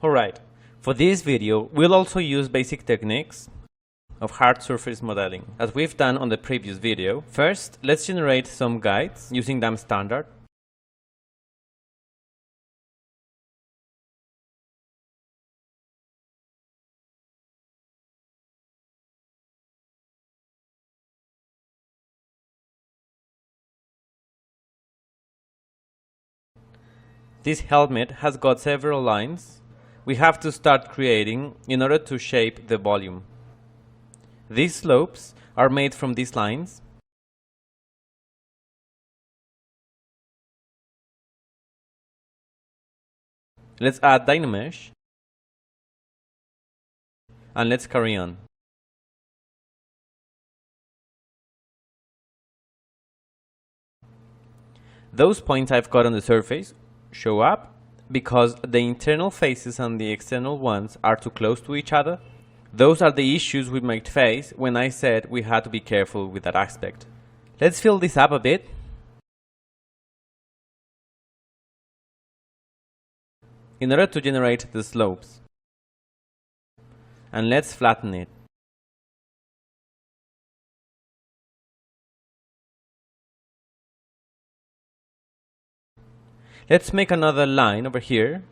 Alright, for this video we'll also use basic techniques of hard surface modeling, as we've done on the previous video. First, let's generate some guides using them standard. This helmet has got several lines we have to start creating in order to shape the volume. These slopes are made from these lines. Let's add Dynamesh and let's carry on. Those points I've got on the surface show up because the internal faces and the external ones are too close to each other. Those are the issues we might face when I said we had to be careful with that aspect. Let's fill this up a bit. In order to generate the slopes. And let's flatten it. Let's make another line over here.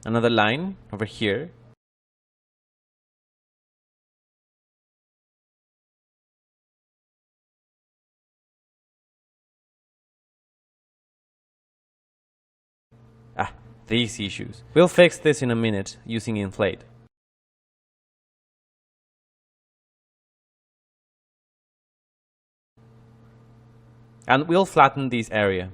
Another line over here. These issues. We'll fix this in a minute using inflate. And we'll flatten this area.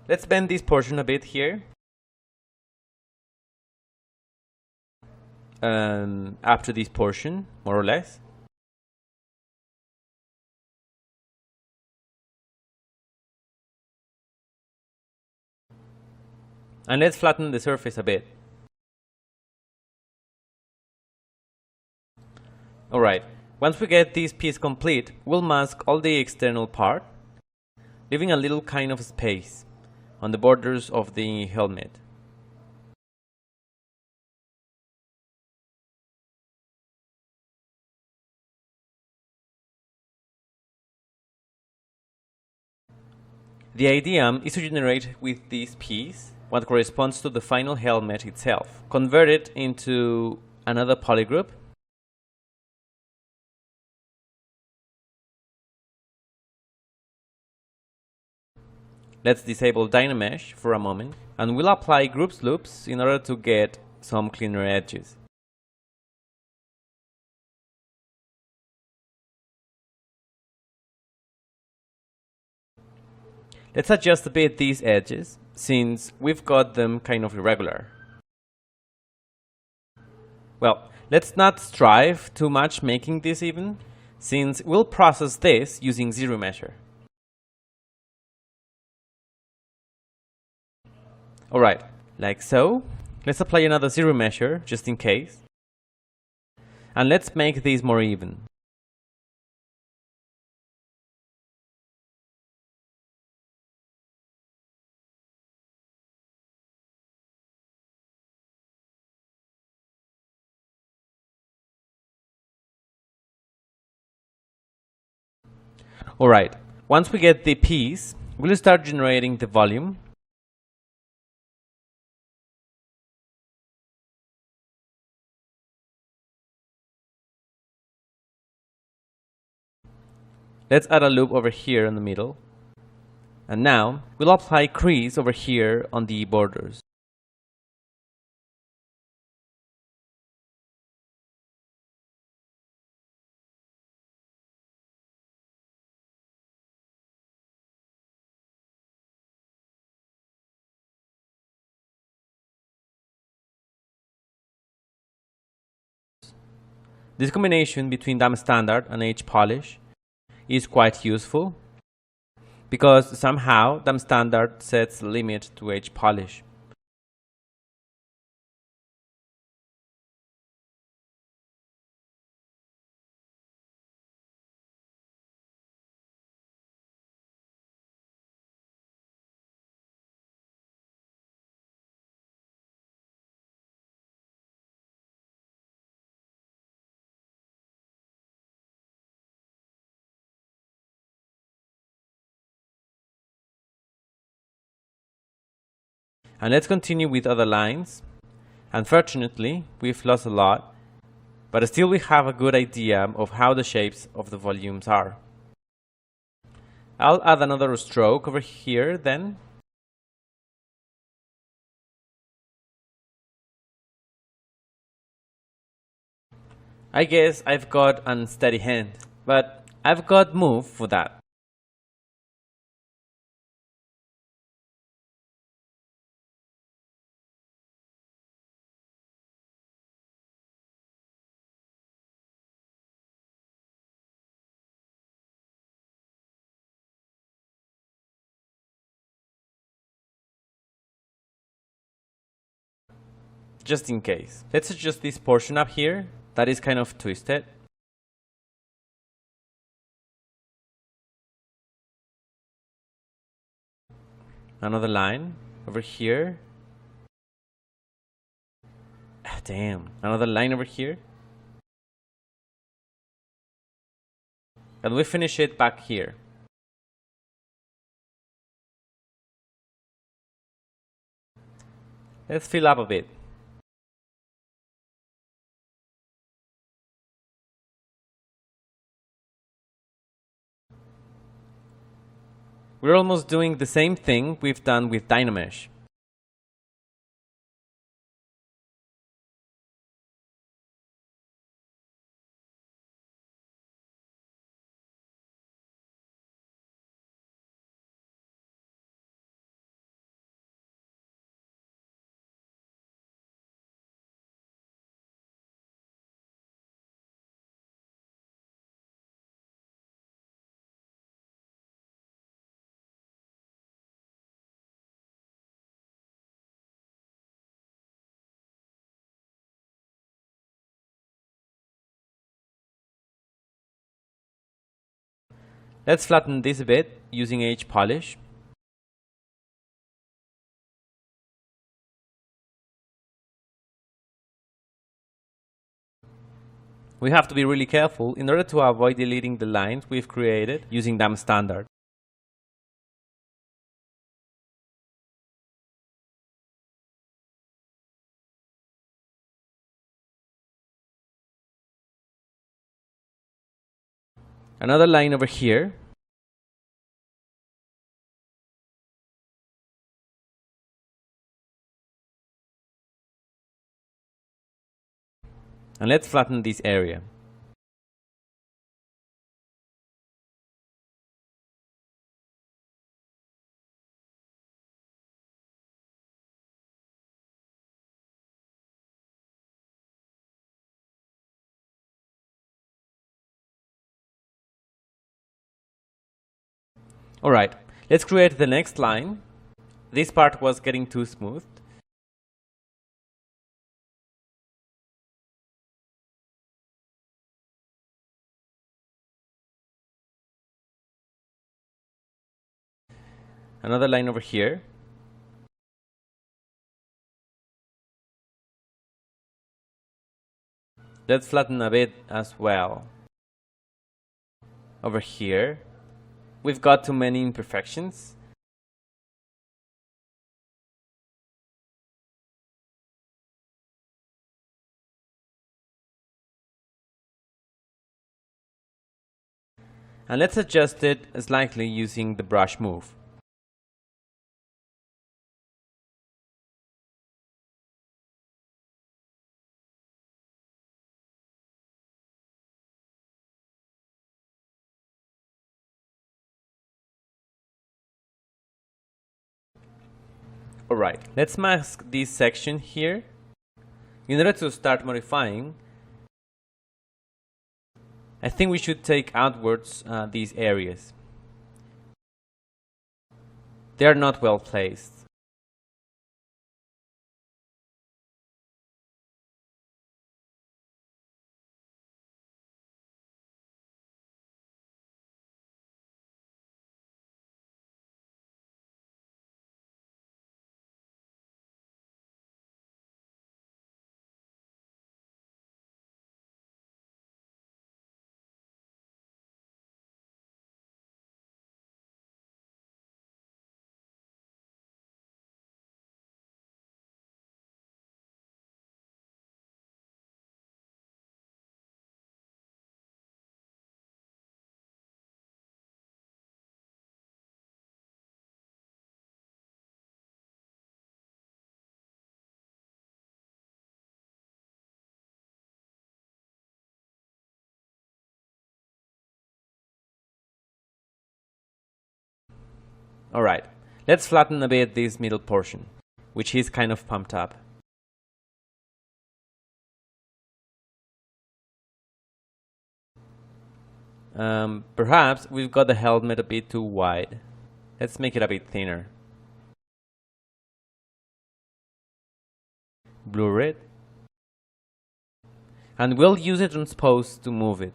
Let's bend this portion a bit here. Up to this portion, more or less. And let's flatten the surface a bit. Alright, once we get this piece complete, we'll mask all the external part, leaving a little kind of space on the borders of the helmet. The idea is to generate with this piece what corresponds to the final helmet itself, convert it into another polygroup, let's disable Dynamesh for a moment, and we'll apply groups loops in order to get some cleaner edges. Let's adjust a bit these edges, since we've got them kind of irregular. Well, let's not strive too much making this even, since we'll process this using zero measure. Alright, like so. Let's apply another zero measure, just in case. And let's make these more even. Alright, once we get the piece, we'll start generating the volume. Let's add a loop over here in the middle. And now we'll apply crease over here on the borders. This combination between damp standard and edge polish is quite useful because somehow damp standard sets the limit to edge polish. And let's continue with other lines. Unfortunately, we've lost a lot, but still we have a good idea of how the shapes of the volumes are. I'll add another stroke over here then. I guess I've got an unsteady hand, but I've got move for that. Just in case. Let's adjust this portion up here that is kind of twisted. Another line over here. Damn. Another line over here. And we finish it back here. Let's fill up a bit. We're almost doing the same thing we've done with Dynamesh. Let's flatten this a bit using edge polish. We have to be really careful in order to avoid deleting the lines we've created using damp standard. Another line over here. And let's flatten this area. Alright, let's create the next line. This part was getting too smooth. Another line over here. Let's flatten a bit as well. Over here. We've got too many imperfections. And let's adjust it slightly using the brush move. Alright, let's mask this section here. In order to start modifying, I think we should take outwards these areas. They are not well placed. Alright, let's flatten a bit this middle portion, which is kind of pumped up. Perhaps we've got the helmet a bit too wide. Let's make it a bit thinner. Blur it. And we'll use a transpose to move it.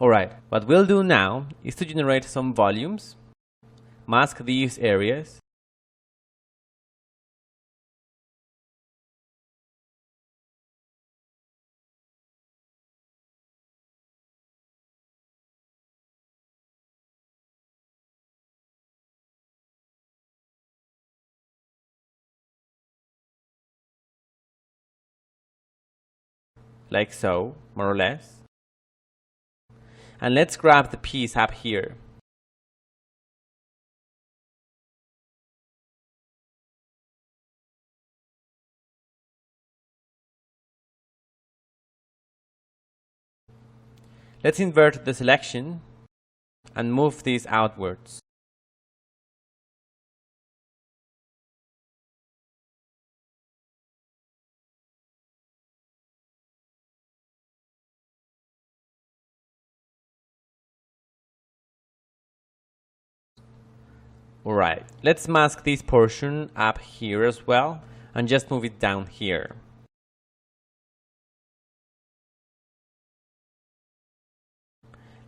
Alright, what we'll do now is to generate some volumes, mask these areas, like so, more or less. And let's grab the piece up here. Let's invert the selection and move this outwards. Alright, let's mask this portion up here as well and just move it down here.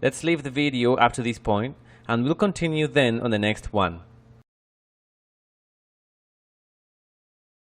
Let's leave the video up to this point and we'll continue then on the next one.